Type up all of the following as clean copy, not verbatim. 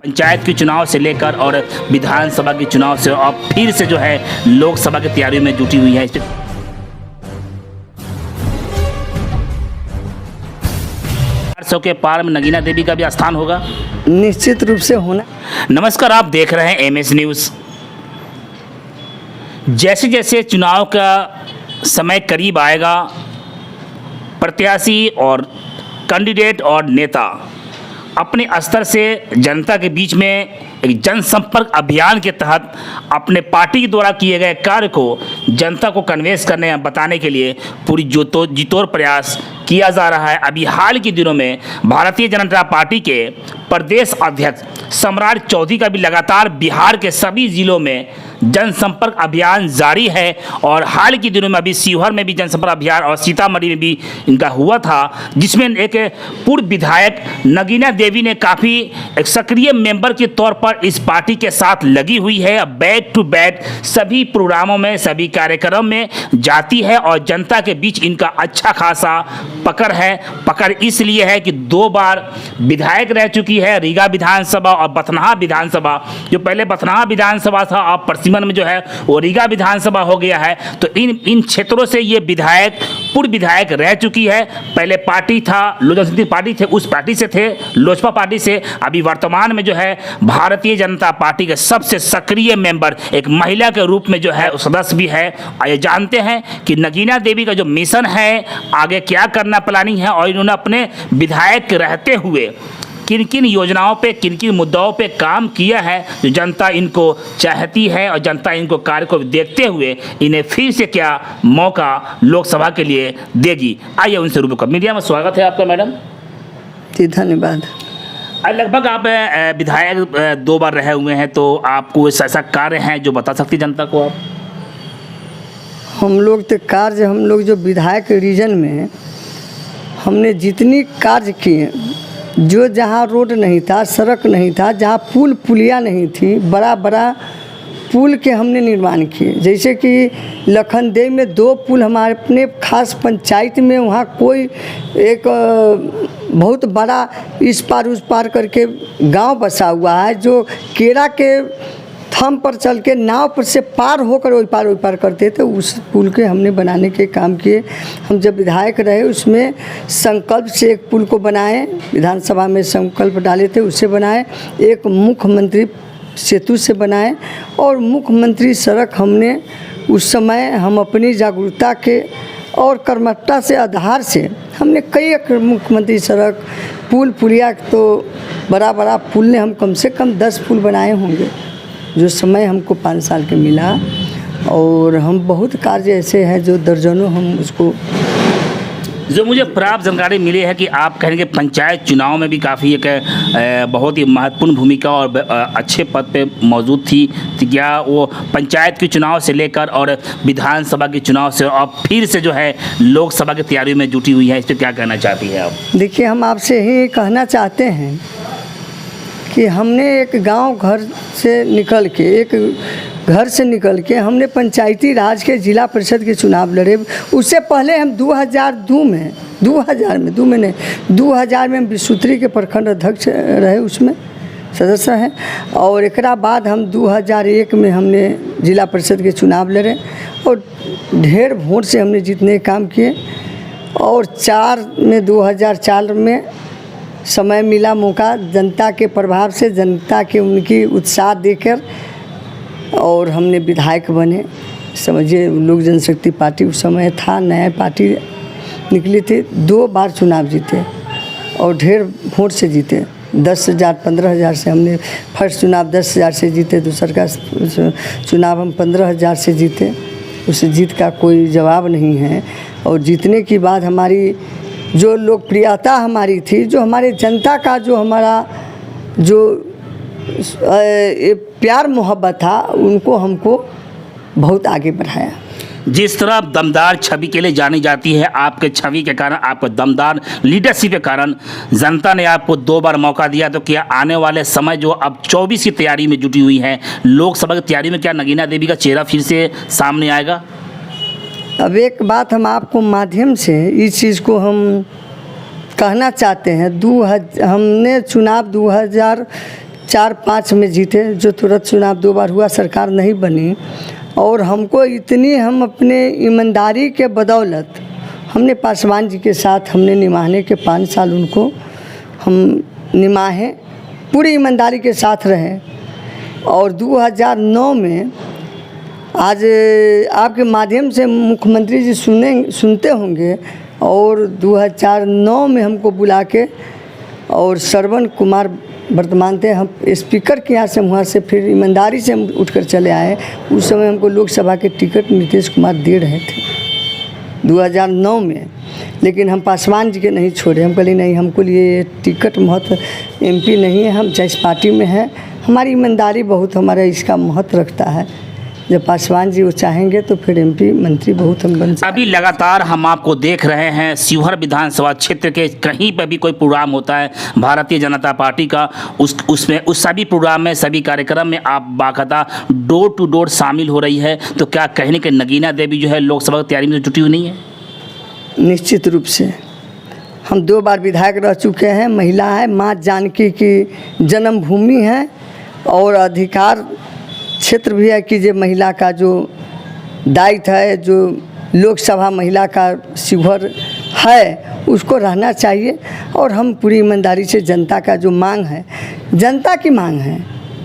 पंचायत के चुनाव से लेकर और विधानसभा के चुनाव से अब फिर से जो है लोकसभा की तैयारी में जुटी हुई है। 400 के पार में नगीना देवी का भी स्थान होगा, निश्चित रूप से होना। नमस्कार, आप देख रहे हैं एमएस न्यूज़। जैसे जैसे चुनाव का समय करीब आएगा, प्रत्याशी और कैंडिडेट और नेता अपने स्तर से जनता के बीच में एक जनसंपर्क अभियान के तहत अपने पार्टी द्वारा किए गए कार्य को जनता को कन्वेंस करने या बताने के लिए पूरी जितोड़ प्रयास किया जा रहा है। अभी हाल के दिनों में भारतीय जनता पार्टी के प्रदेश अध्यक्ष सम्राट चौधरी का भी लगातार बिहार के सभी जिलों में जनसंपर्क अभियान जारी है और हाल के दिनों में अभी शिवहर में भी जनसंपर्क अभियान और सीतामढ़ी में भी इनका हुआ था, जिसमें एक पूर्व विधायक नगीना देवी ने काफ़ी एक सक्रिय मेंबर के तौर पर इस पार्टी के साथ लगी हुई है। बैक टू बैक सभी प्रोग्रामों में, सभी कार्यक्रम में जाती है और जनता के बीच इनका अच्छा खासा पकड़ है। पकड़ इसलिए है कि 2 बार विधायक रह चुकी है, रीगा विधानसभा और बथनाहा विधानसभा। जो पहले बथनाहा विधानसभा था, अब परसिमन में जो है वो रीगा विधानसभा हो गया है। तो इन क्षेत्रों से ये विधायक पूर्व विधायक रह चुकी है। पहले पार्टी था, लोक जनशक्ति पार्टी थे, उस पार्टी से थे, लोजपा पार्टी से। अभी वर्तमान में जो है भारतीय जनता पार्टी के सबसे सक्रिय मेंबर, एक महिला के रूप में जो है सदस्य भी है। आइए जानते हैं कि नगीना देवी का जो मिशन है, आगे क्या करना प्लानिंग है और इन्होंने अपने विधायक रहते हुए किन किन योजनाओं पे, किन किन मुद्दाओं पे काम किया है जो जनता इनको चाहती है और जनता इनको कार्य को देखते हुए इन्हें फिर से क्या मौका लोकसभा के लिए देगी। आइए उनसे रूबरू कर। मीडिया में स्वागत है आपका मैडम जी, धन्यवाद। लगभग आप विधायक 2 बार रहे हुए हैं, तो आपको ऐसा कार्य है जो बता सकती जनता को आप? हम लोग तो कार्य, हम लोग जो विधायक रीजन में हमने जितनी कार्य किए, जो जहाँ रोड नहीं था, सड़क नहीं था, जहाँ पुल पुलिया नहीं थी, बड़ा बड़ा पुल के हमने निर्माण किए। जैसे कि लखनदेव में 2 पुल हमारे अपने खास पंचायत में, वहाँ कोई एक बहुत बड़ा इस पार उस पार करके गांव बसा हुआ है, जो केरा के थम पर चल के नाव पर से पार होकर ओई पार करते थे। उस पुल के हमने बनाने के काम किए। हम जब विधायक रहे उसमें संकल्प से एक पुल को बनाए, विधानसभा में संकल्प डाले थे, उससे बनाए। एक मुख्यमंत्री सेतु से बनाए और मुख्यमंत्री सड़क हमने उस समय हम अपनी जागरूकता के और कर्मठता से आधार से हमने कई मुख्यमंत्री सड़क, पुल पुलिया, तो बड़ा बड़ा पुल ने हम कम से कम 10 पुल बनाए होंगे जो समय हमको 5 साल के मिला। और हम बहुत कार्य ऐसे हैं जो दर्जनों हम उसको, जो मुझे प्राप्त जानकारी मिली है कि आप कहेंगे पंचायत चुनाव में भी काफ़ी एक बहुत ही महत्वपूर्ण भूमिका और अच्छे पद पे मौजूद थी। तो क्या वो पंचायत के चुनाव से लेकर और विधानसभा के चुनाव से अब फिर से जो है लोकसभा की तैयारी में जुटी हुई है, इस पर क्या कहना चाहती हैं आप? देखिए, हम आपसे ही कहना चाहते हैं कि हमने एक गांव घर से निकल के हमने पंचायती राज के जिला परिषद के चुनाव लड़े। उससे पहले हम 2002 में हम विश्वत्री के प्रखंड अध्यक्ष रहे, उसमें सदस्य हैं। और एक बाद हम 2001 में हमने जिला परिषद के चुनाव लड़े और ढेर वोट से हमने जीतने का काम किए। और 2004 में समय मिला, मौका, जनता के प्रभाव से, जनता के उनकी उत्साह देकर और हमने विधायक बने। समझिए, लोक जनशक्ति पार्टी उस समय था, नया पार्टी निकली थी। 2 बार चुनाव जीते और ढेर वोट से जीते। 10,000 15,000 से हमने फर्स्ट चुनाव 10,000 से जीते, दूसर का चुनाव हम 15,000 से जीते। उस जीत का कोई जवाब नहीं है। और जीतने के बाद हमारी जो लोकप्रियता हमारी थी, जो हमारे जनता का जो हमारा जो प्यार मोहब्बत था, उनको हमको बहुत आगे बढ़ाया। जिस तरह दमदार छवि के लिए जानी जाती है, आपके छवि के कारण, आपके दमदार लीडरशिप के कारण जनता ने आपको 2 बार मौका दिया। तो क्या आने वाले समय जो अब 24 की तैयारी में जुटी हुई है, लोकसभा की तैयारी में, क्या नगीना देवी का चेहरा फिर से सामने आएगा? अब एक बात हम आपको माध्यम से इस चीज़ को हम कहना चाहते हैं। हमने चुनाव 4-5 में जीते, जो तुरंत चुनाव 2 बार हुआ, सरकार नहीं बनी। और हमको इतनी, हम अपने ईमानदारी के बदौलत हमने पासवान जी के साथ हमने निभाने के 5 साल उनको हम निभाए, पूरी ईमानदारी के साथ रहे। और 2009 में आज आपके माध्यम से मुख्यमंत्री जी सुनते होंगे, और 2009 में हमको बुला के, और श्रवण कुमार वर्तमान थे, हम स्पीकर के यहाँ से, वहाँ से फिर ईमानदारी से हम उठकर चले आए। उस समय हमको लोकसभा के टिकट नीतीश कुमार दे रहे थे 2009 में, लेकिन हम पासवान जी के नहीं छोड़े। हम कहले नहीं, हमको लिए टिकट महत्व MP नहीं है, हम जिस पार्टी में हैं, हमारी ईमानदारी बहुत हमारा इसका महत्व रखता है। जब पासवान जी वो चाहेंगे तो फिर MP मंत्री बहुत हम बन सकते। अभी लगातार हम आपको देख रहे हैं, शिवहर विधानसभा क्षेत्र के कहीं पर भी कोई प्रोग्राम होता है भारतीय जनता पार्टी का, उसमें उस सभी प्रोग्राम में, सभी कार्यक्रम में आप बाकायदा डोर टू डोर शामिल हो रही है। तो क्या कहने के नगीना देवी जो है लोकसभा की तैयारी में जुटी हुई नहीं है? निश्चित रूप से हम 2 बार विधायक रह चुके हैं। महिला है, माँ जानकी की जन्मभूमि है, और अधिकार क्षेत्र भी है कि जो महिला का जो दायित्व है, जो लोकसभा महिला का शिवहर है, उसको रहना चाहिए। और हम पूरी ईमानदारी से जनता का जो मांग है, जनता की मांग है,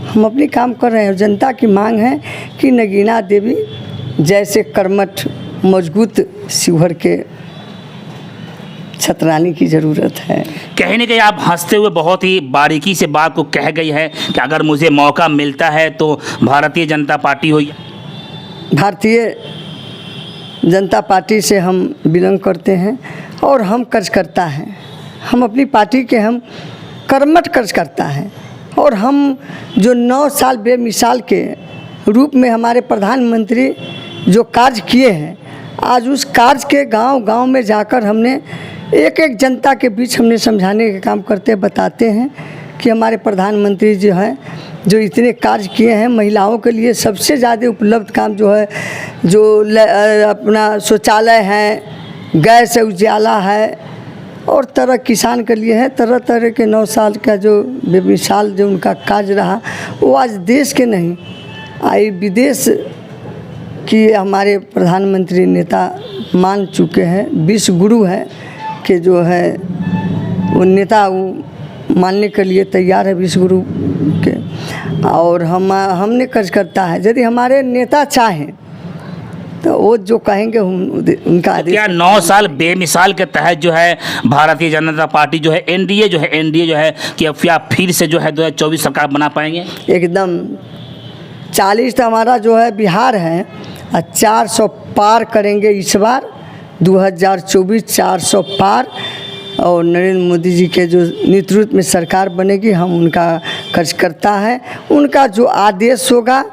हम अपनी काम कर रहे हैं। जनता की मांग है कि नगीना देवी जैसे कर्मठ मजबूत शिवहर के छतरानी की ज़रूरत है। कहने के आप हंसते हुए बहुत ही बारीकी से बात को कह गई है कि अगर मुझे मौका मिलता है तो भारतीय जनता पार्टी हो। भारतीय जनता पार्टी से हम बिलोंग करते हैं, और हम कार्यकर्ता हैं। हम अपनी पार्टी के हम कर्मठ कार्यकर्ता हैं। और हम जो 9 साल बेमिसाल के रूप में हमारे प्रधानमंत्री जो कार्य किए हैं, आज उस कार्य के गांव-गांव में जाकर हमने एक जनता के बीच हमने समझाने का काम करते, बताते हैं कि हमारे प्रधानमंत्री जो हैं, जो इतने कार्य किए हैं, महिलाओं के लिए सबसे ज़्यादा उपलब्ध काम जो है, जो अपना शौचालय है, गैस उजाला है, और तरह किसान के लिए है, तरह तरह के 9 साल का जो बेमिसाल जो उनका कार्य रहा, वो आज देश के नहीं, आई विदेश की हमारे प्रधानमंत्री नेता मान चुके हैं। विश्व गुरु है कि जो है वो नेता वो मानने के लिए तैयार है, विश्व गुरु के। और हमने कार्यकर्ता है, यदि हमारे नेता चाहें तो वो जो कहेंगे उनका आदेश। क्या 9 साल बेमिसाल के तहत जो है भारतीय जनता पार्टी जो है एनडीए जो है कि अब क्या फिर से जो है 2024 सरकार बना पाएंगे? एकदम 40 तो हमारा जो है बिहार है, 400 पार करेंगे इस बार 2024, 400 पार। और नरेंद्र मोदी जी के जो नेतृत्व में सरकार बनेगी, हम उनका कार्यकर्ता है। उनका जो आदेश होगा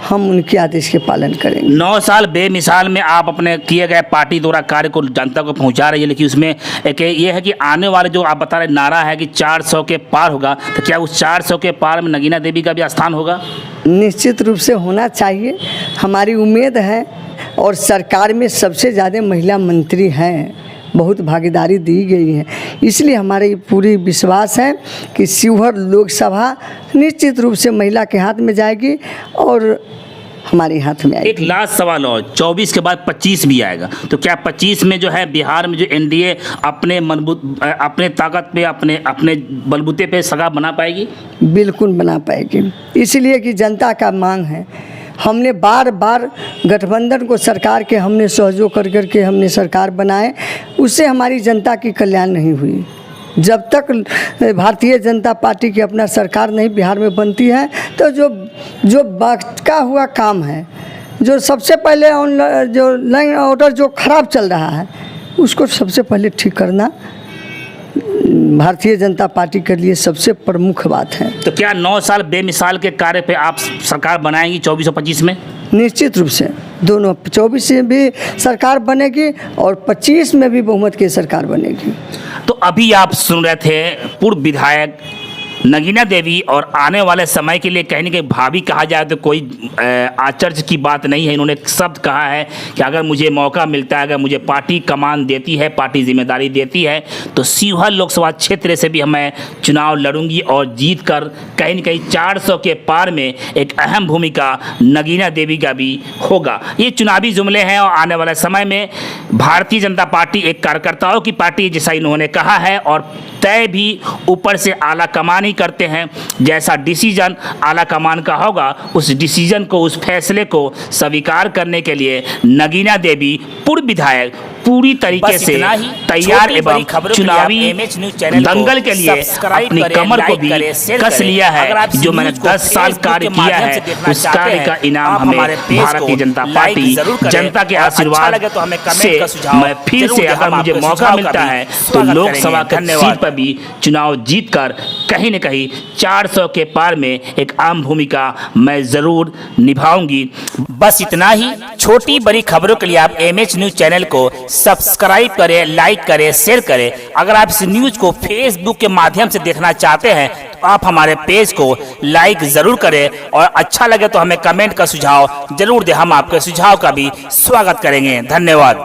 हम उनके आदेश के पालन करेंगे। 9 साल बेमिसाल में आप अपने किए गए पार्टी द्वारा कार्य को जनता को पहुंचा रही है, लेकिन उसमें एक ये है कि आने वाले जो आप बता रहे नारा है कि 400 के पार होगा, तो क्या उस 400 के पार में नगीना देवी का भी स्थान होगा? निश्चित रूप से होना चाहिए, हमारी उम्मीद है। और सरकार में सबसे ज़्यादा महिला मंत्री हैं, बहुत भागीदारी दी गई है, इसलिए हमारी पूरी विश्वास है कि शिवहर लोकसभा निश्चित रूप से महिला के हाथ में जाएगी और हमारे हाथ में आएगी। एक लास्ट सवाल और, 24 के बाद 25 भी आएगा, तो क्या 25 में जो है बिहार में जो एनडीए अपने ताकत पे अपने बलबूते पे सरकार बना पाएगी? बिल्कुल बना पाएगी, इसलिए कि जनता का मांग है। हमने बार बार गठबंधन को सरकार के हमने सहयोग कर करके हमने सरकार बनाए, उससे हमारी जनता की कल्याण नहीं हुई। जब तक भारतीय जनता पार्टी की अपना सरकार नहीं बिहार में बनती है, तो जो बाका हुआ काम है, जो सबसे पहले जो लाइन ऑर्डर जो ख़राब चल रहा है, उसको सबसे पहले ठीक करना भारतीय जनता पार्टी के लिए सबसे प्रमुख बात है। तो क्या 9 साल बेमिसाल के कार्य पे आप सरकार बनाएंगी 24 और 25 में? निश्चित रूप से दोनों, 24 में भी सरकार बनेगी और 25 में भी बहुमत की सरकार बनेगी। तो अभी आप सुन रहे थे पूर्व विधायक नगीना देवी और आने वाले समय के लिए कहीं ना कहीं भाभी कहा जाए तो कोई आश्चर्य की बात नहीं है। इन्होंने एक शब्द कहा है कि अगर मुझे मौका मिलता है, अगर मुझे पार्टी कमान देती है, पार्टी जिम्मेदारी देती है, तो शिवहर लोकसभा क्षेत्र से भी मैं चुनाव लड़ूंगी और जीत कर कहीं न कहीं 400 के पार में एक अहम भूमिका नगीना देवी का भी होगा। ये चुनावी जुमले हैं और आने वाले समय में भारतीय जनता पार्टी एक कार्यकर्ताओं की पार्टी जैसा इन्होंने कहा है और तय भी ऊपर से आला कमान ही करते हैं। जैसा डिसीजन आला कमान का होगा, उस डिसीजन को, उस फैसले को स्वीकार करने के लिए नगीना देवी पूर्व विधायक पूरी तरीके से तैयार एवं चुनावी दंगल के लिए अपनी कमर को भी कस लिया है। जो मैंने 10 साल कार्य किया है, उस कार्य का इनाम हमें भारतीय जनता पार्टी जनता के आशीर्वाद से मैं फिर से, अगर मुझे मौका मिलता है तो लोकसभा की सीट पर भी चुनाव जीतकर कहीं न कहीं 400 के पार में एक आम भूमिका मैं जरूर निभाऊंगी। बस इतना ही। छोटी बड़ी खबरों के लिए आप MH न्यूज चैनल को सब्सक्राइब करें, लाइक करें, शेयर करें। अगर आप इस न्यूज को फेसबुक के माध्यम से देखना चाहते हैं तो आप हमारे पेज को लाइक जरूर करें और अच्छा लगे तो हमें कमेंट का सुझाव जरूर दें। हम आपके सुझाव का भी स्वागत करेंगे। धन्यवाद।